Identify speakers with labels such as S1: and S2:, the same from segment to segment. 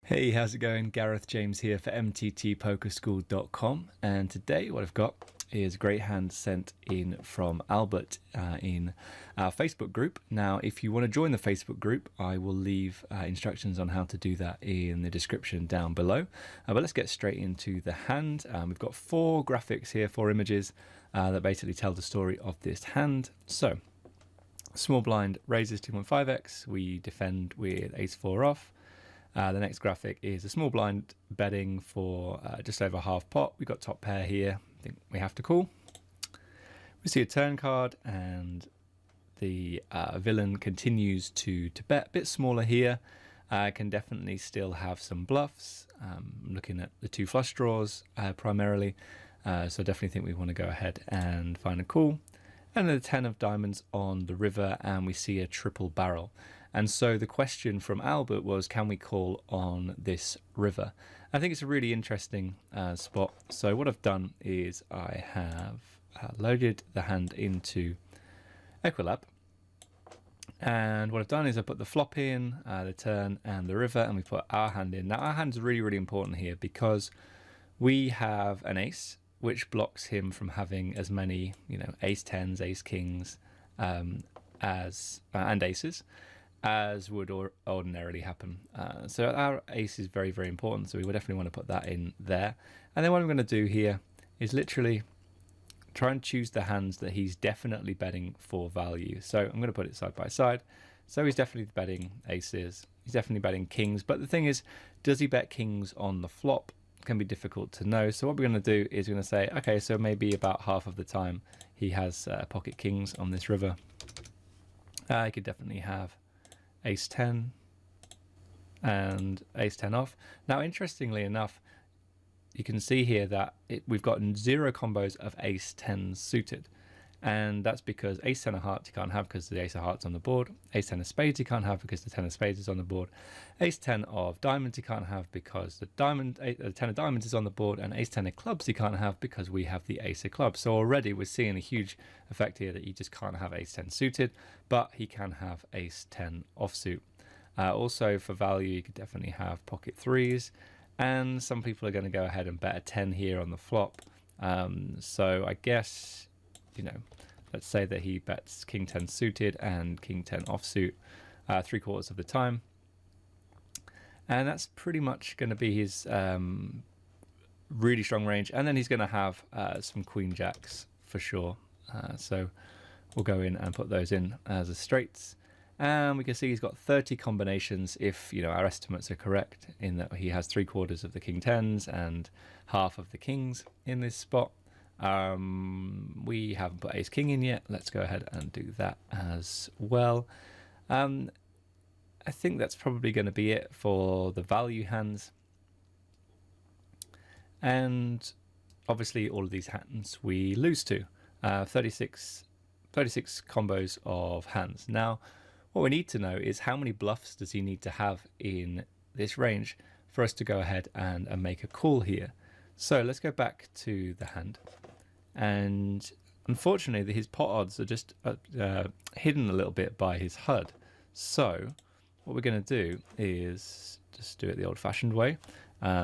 S1: Hey, how's it going? Gareth James here for mttpokerschool.com, and today what I've got is a great hand sent in from Albert in our Facebook group. Now, if you want to join the Facebook group, I will leave instructions on how to do that in the description down below. But let's get straight into the hand. We've got four graphics here, four images that basically tell the story of this hand. So, small blind raises 2.5x, we defend with ace-4 off. The next graphic is a small blind betting for just over half pot. We've got top pair here. I think we have to call. We see a turn card, and the villain continues to bet. A bit smaller here. Can definitely still have some bluffs. I'm looking at the two flush draws primarily. So definitely think we want to go ahead and find a call. And then the 10 of diamonds on the river, and we see a triple barrel. And so the question from Albert was, can we call on this river? I think it's a really interesting spot. So what I've done is I have loaded the hand into Equilab. And what I've done is I put the flop in, the turn and the river, and we put our hand in. Now our hand's really, really important here because we have an ace, which blocks him from having as many, ace tens, ace kings, and aces as would ordinarily happen. So our ace is very, very important. So we would definitely want to put that in there. And then what I'm going to do here is literally try and choose the hands that he's definitely betting for value. So I'm going to put it side by side. So he's definitely betting aces. He's definitely betting kings. But the thing is, does he bet kings on the flop? Can be difficult to know. So what we're going to do is we're going to say, okay, so maybe about half of the time he has pocket kings on this river. He could definitely have ace 10 and ace 10 off. Now, interestingly enough, you can see here that we've got 0 combos of ace 10s suited. And that's because ace 10 of hearts you can't have because the ace of hearts on the board. Ace 10 of spades you can't have because the 10 of spades is on the board. Ace 10 of diamonds you can't have because the 10 of diamonds is on the board. And ace 10 of clubs you can't have because we have the ace of clubs. So already we're seeing a huge effect here that you just can't have ace 10 suited, but he can have ace 10 offsuit. Also for value, you could definitely have pocket threes. And some people are going to go ahead and bet a 10 here on the flop. So I guess, let's say that he bets king 10 suited and king 10 offsuit 3/4 of the time. And that's pretty much going to be his really strong range. And then he's going to have some queen jacks for sure. So we'll go in and put those in as a straights. And we can see he's got 30 combinations if our estimates are correct, in that he has 3/4 of the king 10s and half of the kings in this spot. We haven't put ace king in yet. Let's go ahead and do that as well. I think that's probably going to be it for the value hands. And obviously all of these hands we lose to. 36 combos of hands. Now, what we need to know is how many bluffs does he need to have in this range for us to go ahead and make a call here. So let's go back to the hand. And unfortunately, his pot odds are just hidden a little bit by his HUD. So what we're going to do is just do it the old-fashioned way.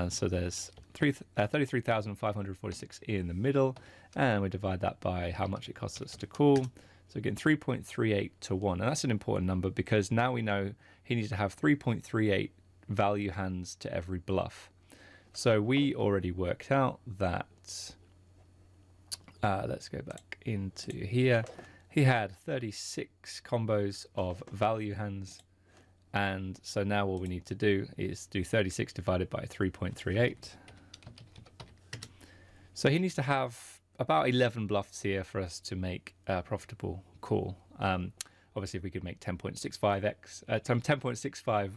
S1: So there's 33,546 in the middle, and we divide that by how much it costs us to call. So again, 3.38 to 1. And that's an important number because now we know he needs to have 3.38 value hands to every bluff. So we already worked out that, let's go back into here. He had 36 combos of value hands. And so now all we need to do is do 36 divided by 3.38. So he needs to have about 11 bluffs here for us to make a profitable call. Obviously, if we could make 10.65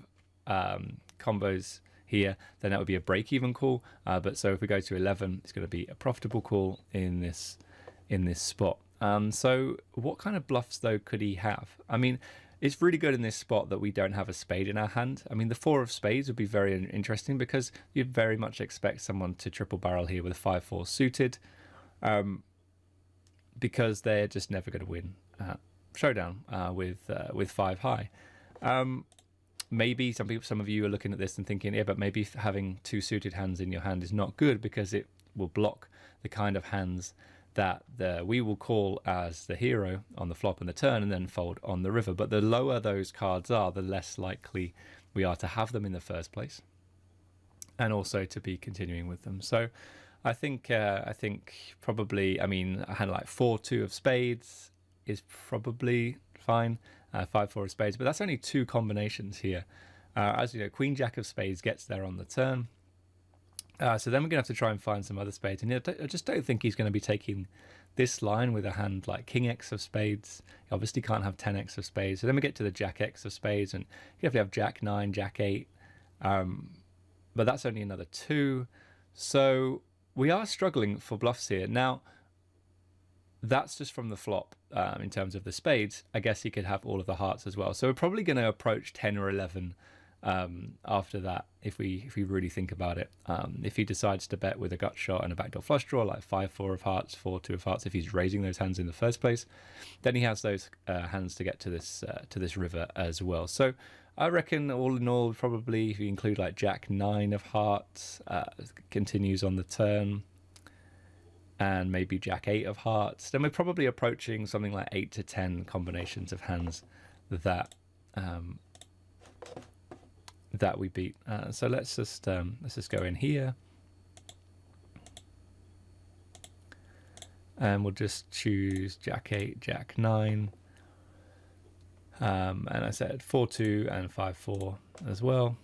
S1: combos here, then that would be a break-even call. But so if we go to 11, it's going to be a profitable call in this spot. So what kind of bluffs though could he have? I mean, it's really good in this spot that we don't have a spade in our hand. I mean, the 4 of spades would be very interesting because you'd very much expect someone to triple barrel here with a 5-4 suited. Because they're just never going to win showdown with 5 high. maybe some of you are looking at this and thinking, yeah, but maybe having two suited hands in your hand is not good because it will block the kind of hands that we will call as the hero on the flop and the turn and then fold on the river. But the lower those cards are, the less likely we are to have them in the first place, and also to be continuing with them. So I think probably, I mean, a hand like 4-2 of spades is probably fine, 5-4 of spades, but that's only two combinations here. As you know, Queen Jack of spades gets there on the turn. So then we're going to have to try and find some other spades. And I just don't think he's going to be taking this line with a hand like King X of spades. You obviously can't have 10X of spades. So then we get to the Jack X of spades, and you have to have Jack 9, Jack 8. But that's only another 2. So we are struggling for bluffs here. Now, that's just from the flop in terms of the spades. I guess he could have all of the hearts as well. So we're probably going to approach 10 or 11 after that, if we really think about it. If he decides to bet with a gut shot and a backdoor flush draw, like 5-4 of hearts, 4-2 of hearts, if he's raising those hands in the first place, then he has those hands to get to this river as well. So I reckon all in all, probably if you include like Jack 9 of hearts, continues on the turn, and maybe Jack 8 of hearts, then we're probably approaching something like 8 to 10 combinations of hands that that we beat. So let's just go in here, and we'll just choose Jack 8, Jack 9, and I said 4-2 and 5-4 as well,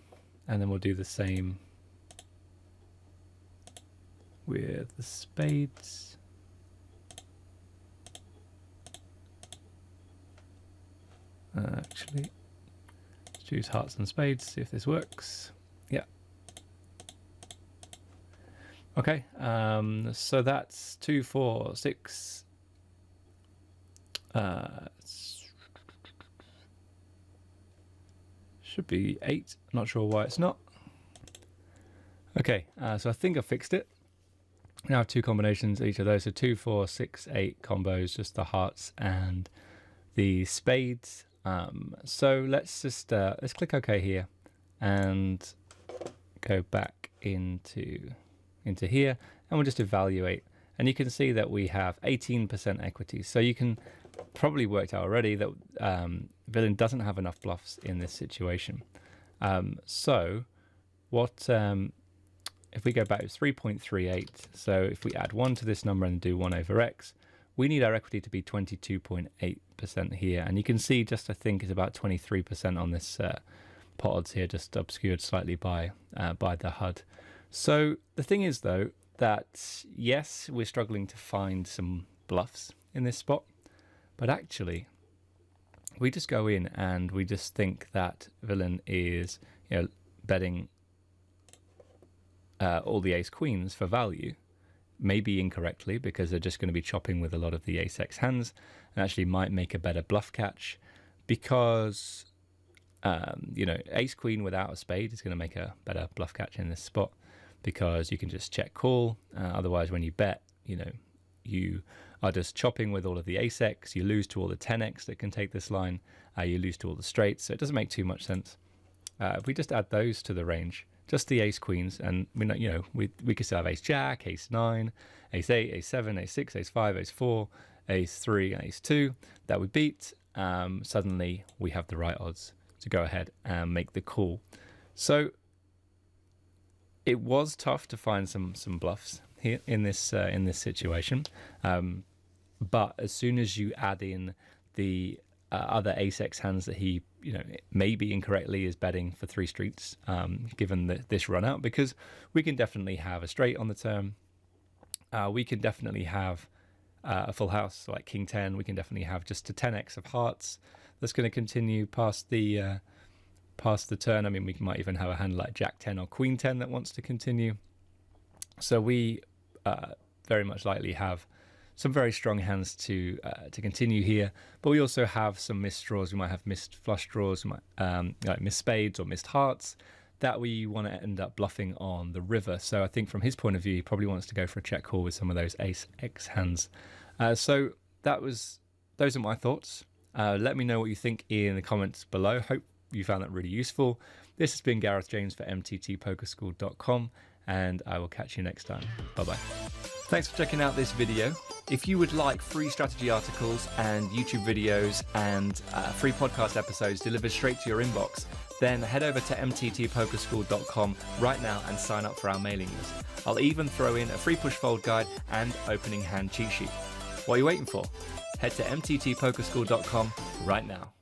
S1: and then we'll do the same with the spades. Actually, let's choose hearts and spades, see if this works. Yeah. Okay, so that's 2, 4, 6. Should be 8. Not sure why it's not. Okay, so I think I fixed it. Now I have two combinations each of those, so 2, 4, 6, 8 combos, just the hearts and the spades. So let's just let's click OK here and go back into here, and we'll just evaluate. And you can see that we have 18% equity. So you can probably worked out already that villain doesn't have enough bluffs in this situation. So what if we go back to 3.38, so if we add 1 to this number and do 1 over x, we need our equity to be 22.8% here. And you can see just, I think, is about 23% on this pot odds here, just obscured slightly by the HUD. So the thing is, though, that yes, we're struggling to find some bluffs in this spot, but actually we just go in and we just think that villain is, you know, betting all the ace queens for value, maybe incorrectly, because they're just going to be chopping with a lot of the ace x hands, and actually might make a better bluff catch, because you know, ace queen without a spade is going to make a better bluff catch in this spot, because you can just check call. Otherwise, when you bet, you know, you are just chopping with all of the ace x, you lose to all the 10x that can take this line, you lose to all the straights, so it doesn't make too much sense. If we just add those to the range, just the ace queens, and we know, you know, we could still have ace jack, ace 9, ace 8, ace 7, ace 6, ace 5, ace 4, ace 3, and ace 2 that we beat. Suddenly we have the right odds to go ahead and make the call. So it was tough to find some bluffs here in this situation, but as soon as you add in the other ace x hands that he, you know, maybe incorrectly is betting for 3 streets, given this run out, because we can definitely have a straight on the turn, we can definitely have a full house like king 10, we can definitely have just a 10x of hearts that's going to continue past the turn. I mean, we might even have a hand like jack 10 or queen 10 that wants to continue. So we very much likely have some very strong hands to continue here, but we also have some missed draws. We might have missed flush draws, we might like missed spades or missed hearts that we want to end up bluffing on the river. So I think from his point of view, he probably wants to go for a check call with some of those ace x hands. So those are my thoughts. Let me know what you think in the comments below. Hope you found that really useful. This has been Gareth James for mttpokerschool.com, and I will catch you next time. Bye-bye. Thanks for checking out this video. If you would like free strategy articles and YouTube videos and free podcast episodes delivered straight to your inbox, then head over to mttpokerschool.com right now and sign up for our mailing list. I'll even throw in a free push fold guide and opening hand cheat sheet. What are you waiting for? Head to mttpokerschool.com right now.